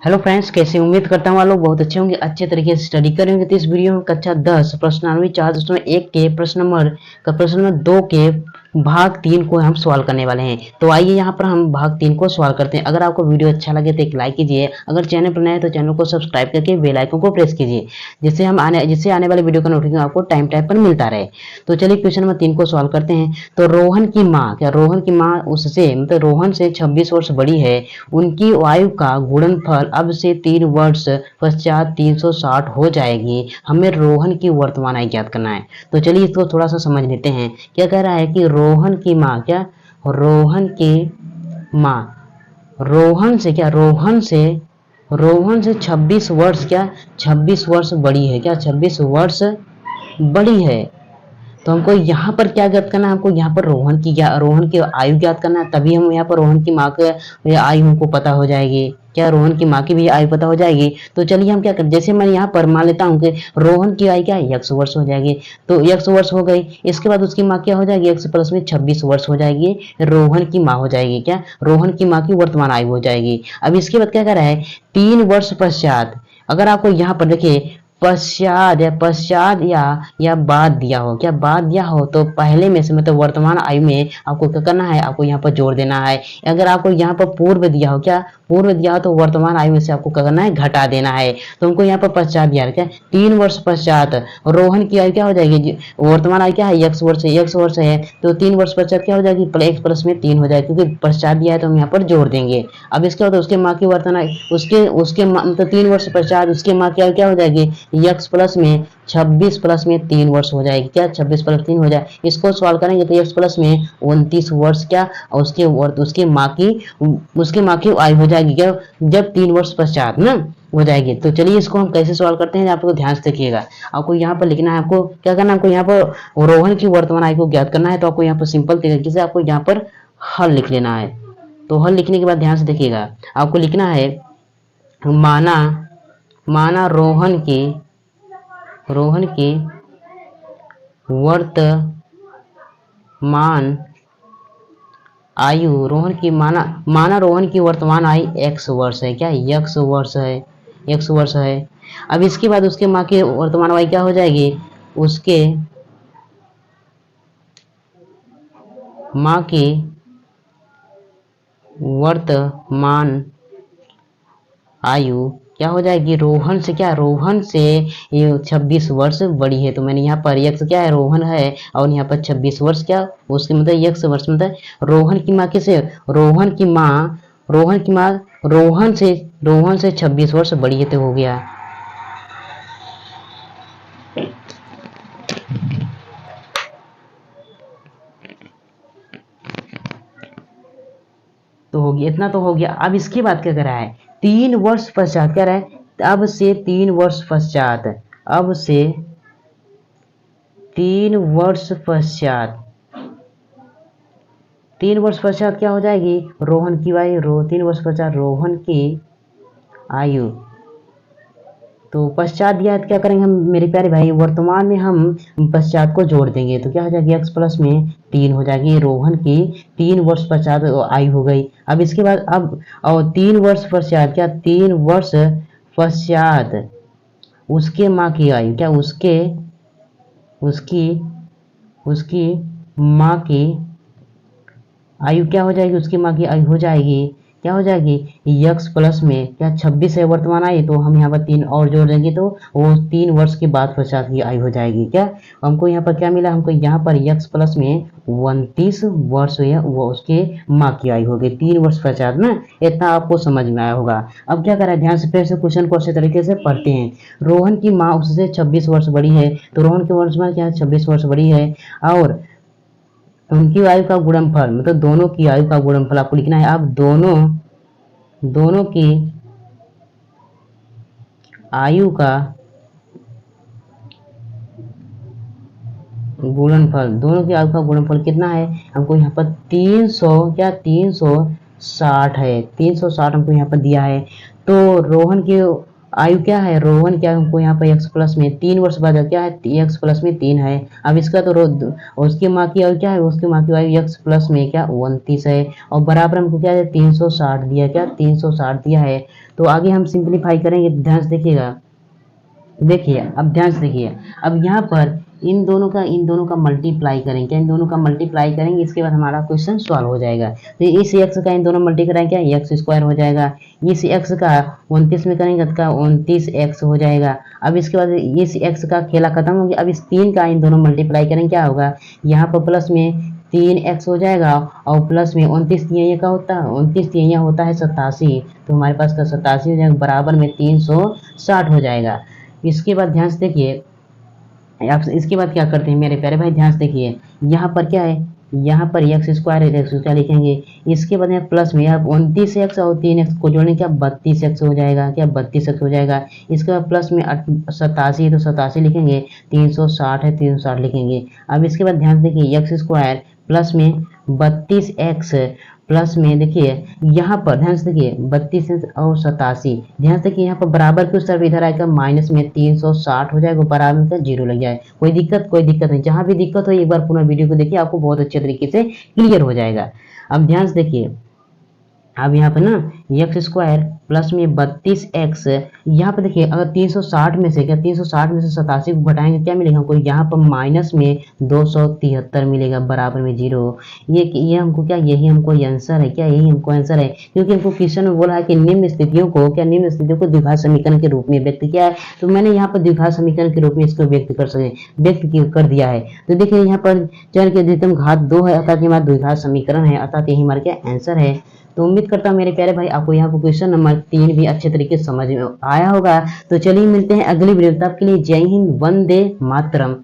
Hello friends, कैसे उम्मीद करता हूँ आप लोग बहुत अच्छे होंगे, अच्छे तरीके से स्टडी करेंगे। तो इस वीडियो में कक्षा 10 प्रश्नावली 4.1 के प्रश्न नंबर 2 के भाग 3 को हम सॉल्व करने वाले हैं। तो आइए यहाँ पर हम भाग 3 को सॉल्व करते हैं। अगर आपको वीडियो अच्छा लगे तो एक लाइक कीजिए, अगर चैनल पर नए हैं तो चैनल को सब्सक्राइब करके बेल आइकन को प्रेस कीजिए, जिससे आने वाले वीडियो का नोटिफिकेशन आपको टाइम टाइम पर मिलता रहे। तो चलिए क्वेश्चन नंबर 3 को सॉल्व करते हैं। तो रोहन की माँ उससे मतलब रोहन से 26 वर्ष बड़ी है। उनकी आयु का गुणनफल अब से 3 वर्ष पश्चात 360 हो जाएगी। हमें रोहन की वर्तमान आयु ज्ञात करना है। तो चलिए इसको थोड़ा सा समझ लेते हैं। क्या कह रहा है कि रोहन की माँ रोहन से 26 वर्ष 26 वर्ष बड़ी है। 26 वर्ष बड़ी है। तो हमको यहाँ पर क्या ज्ञात करना है? हमको यहाँ पर रोहन की आयु ज्ञात करना है। तभी हम यहाँ पर रोहन की माँ की आयु हमको पता हो जाएगी। क्या रोहन की माँ की भी आयु पता हो जाएगी? तो चलिए हम क्या करें, जैसे मैं यहाँ पर मान लेता हूँ कि रोहन की आयु क्या है, 100 वर्ष हो जाएगी। तो 100 वर्ष हो गई। इसके बाद उसकी माँ क्या हो जाएगी, 100 प्लस में 26 वर्ष हो जाएगी। रोहन की माँ हो जाएगी। क्या रोहन की माँ की वर्तमान आयु हो जाएगी। अब इसके बाद क्या कर रहा है, 3 वर्ष पश्चात। अगर आपको यहाँ पर देखिए पश्चात या बाद दिया हो, क्या बाद दिया हो तो पहले में से मतलब वर्तमान आयु में आपको क्या करना है, आपको यहाँ पर जोड़ देना है। अगर आपको यहाँ पर पूर्व दिया हो, क्या पूर्व दिया हो तो वर्तमान आयु में से आपको क्या करना है, घटा देना है। तो हमको यहाँ पर पश्चात दिया है। क्या 3 वर्ष पश्चात रोहन की आयु क्या हो जाएगी, वर्तमान आयु क्या है, 100 वर्ष है। 100 वर्ष है तो 3 वर्ष पश्चात क्या हो जाएगी, x प्लस में 3 हो जाएगी, क्योंकि पश्चात दिया है तो हम यहाँ पर जोड़ देंगे। अब इसके बाद उसके माँ की वर्तमान आयु उसके मतलब 3 वर्ष पश्चात उसके माँ की आयु क्या हो जाएगी, x प्लस में 26 प्लस में 3 वर्ष हो जाएगी। क्या 26 प्लस 3 हो जाए। इसको सॉल्व करेंगे तो x प्लस में 29 वर्ष क्या उसके माँ की आयु हो जाएगी। क्या जब 3 वर्ष पश्चात ना हो जाएगी। तो चलिए इसको हम कैसे सॉल्व करते हैं, आपको ध्यान से देखिएगा। आपको यहाँ पर लिखना है, आपको क्या करना है, आपको यहाँ पर रोहन की वर्तमान आयु को ज्ञात करना है। तो आपको यहाँ पर सिंपल तरीके से आपको यहाँ पर हल लिख लेना है। तो हल लिखने के बाद ध्यान से देखिएगा, आपको लिखना है माना रोहन की वर्तमान आयु रोहन की वर्तमान आयु 100 वर्ष है। क्या 100 वर्ष है। अब इसके बाद उसके माँ की वर्तमान आयु क्या हो जाएगी, उसके माँ की वर्तमान आयु क्या हो जाएगी, रोहन से ये 26 वर्ष बड़ी है। तो मैंने यहाँ पर x क्या है, रोहन है, और यहाँ पर 26 वर्ष क्या उसके मतलब 100 वर्ष मतलब रोहन की माँ किसे, रोहन से 26 वर्ष बड़ी है। तो हो गया। तो हो गया, इतना तो हो गया। अब इसके बाद क्या कर रहा है, 3 वर्ष पश्चात क्या रहा है, अब से 3 वर्ष पश्चात क्या हो जाएगी, रोहन की आयु 3 वर्ष पश्चात रोहन की आयु। तो पश्चात दिया है तो क्या करेंगे हम मेरे प्यारे भाई, वर्तमान में हम पश्चात को जोड़ देंगे। तो क्या हो जाएगी, x प्लस में 3 हो जाएगी। रोहन की 3 वर्ष पश्चात आयु हो गई। अब इसके बाद और 3 वर्ष पश्चात क्या 3 वर्ष पश्चात उसके माँ की आयु, क्या उसकी माँ की आयु क्या हो जाएगी, उसकी माँ की आयु हो जाएगी क्या हो जाएगी, x प्लस में क्या 26 है वर्तमान आयु, तो हम यहाँ पर 3 और जोड़ देंगे तो वो 3 वर्ष के बाद पश्चात की आयु हो जाएगी। क्या हमको यहाँ पर क्या मिला, हमको यहाँ पर x प्लस में 29 वर्ष है, वो उसके माँ की आयु होगी 3 वर्ष पश्चात ना। इतना आपको समझ में आया होगा। अब क्या करें, ध्यान से फिर से क्वेश्चन को अच्छे तरीके से पढ़ते हैं। रोहन की माँ उससे 26 वर्ष बड़ी है। तो रोहन की वर्तमान क्या 26 वर्ष बड़ी है, और उनकी आयु का गुणनफल मतलब दोनों की आयु का गुणनफल आपको लिखना है। अब दोनों की आयु का गुणनफल कितना है, हमको यहाँ पर 360 है। 360 हमको यहाँ पर दिया है। तो रोहन की आयु क्या है, रोहन क्या हमको यहाँ पर x प्लस में 3 वर्ष बाद क्या है, x प्लस में 3 है। अब इसका तो उसकी माँ की आयु क्या है, उसकी माँ की आयु x प्लस में क्या 29 है, और बराबर हमको क्या है 360 दिया, क्या 360 दिया है। तो आगे हम सिंप्लीफाई करेंगे, ध्यान से देखिएगा। देखिए अब ध्यान से देखिए, अब यहाँ पर इन दोनों का मल्टीप्लाई करेंगे, क्या इन दोनों का मल्टीप्लाई करेंगे, इसके बाद हमारा क्वेश्चन सॉल्व हो जाएगा। तो इस x का इन दोनों मल्टीप्लाई करेंगे, क्या x स्क्वायर हो जाएगा। इस x का 29 में करेंगे तो क्या 29x हो जाएगा। अब इसके बाद इस x का खेला खत्म हो गया। अब इस 3 का इन दोनों मल्टीप्लाई करेंगे, क्या होगा, यहाँ पर प्लस में 3x हो जाएगा, और प्लस में 29 ये का होता है, 29 ये होता है 87, तो हमारे पास का 87 हो जाएगा, बराबर में 360 हो जाएगा। इसके बाद ध्यान से देखिए, इसके बाद क्या करते हैं मेरे प्यारे भाई, ध्यान से देखिए, यहाँ पर क्या है, यहाँ पर x स्क्वायर है, x स्क्वायर लिखेंगे। इसके बाद में प्लस में यहाँ 29x और 3x को जोड़ने, क्या 32x हो जाएगा, क्या 32x हो जाएगा। इसके बाद प्लस में 87 है तो 87 लिखेंगे, 360 है 360 लिखेंगे। अब इसके बाद ध्यान से देखिए, x स्क्वायर प्लस में 32x प्लस में देखिए यहाँ पर ध्यान से देखिए 32 और 87, ध्यान से कि यहाँ पर बराबर की उस तरफ इधर आएगा माइनस में 360 हो जाएगा, बराबर में 0 लग जाए। कोई दिक्कत नहीं, जहाँ भी दिक्कत हो एक बार पुनः वीडियो को देखिए, आपको बहुत अच्छे तरीके से क्लियर हो जाएगा। अब ध्यान से देखिए, अब यहाँ पर ना x स्क्वायर प्लस में 32x, यहाँ पर देखिए अगर 360 में से 87 को घटाएंगे, क्या मिलेगा हमको, यहाँ पर माइनस में 273 मिलेगा, बराबर में 0। ये हमको क्या, यही हमको आंसर है, क्या यही हमको आंसर है, क्योंकि हमको क्वेश्चन में बोला है कि निम्न स्थितियों को द्विघात समीकरण के रूप में व्यक्त किया है। तो मैंने यहाँ पर द्विघात समीकरण के रूप में इसको व्यक्त कर दिया है। तो देखिए यहाँ पर चर की अधिकतम घात 2 है, अर्थात हमारा द्विघात समीकरण है, अर्थात यही हमारा क्या आंसर है। तो उम्मीद करता हूँ मेरे प्यारे भाई आपको यहाँ पर क्वेश्चन नंबर 3 भी अच्छे तरीके से समझ में आया होगा। तो चलिए मिलते हैं अगली वीडियो, तब के लिए जय हिंद, वंदे मातरम।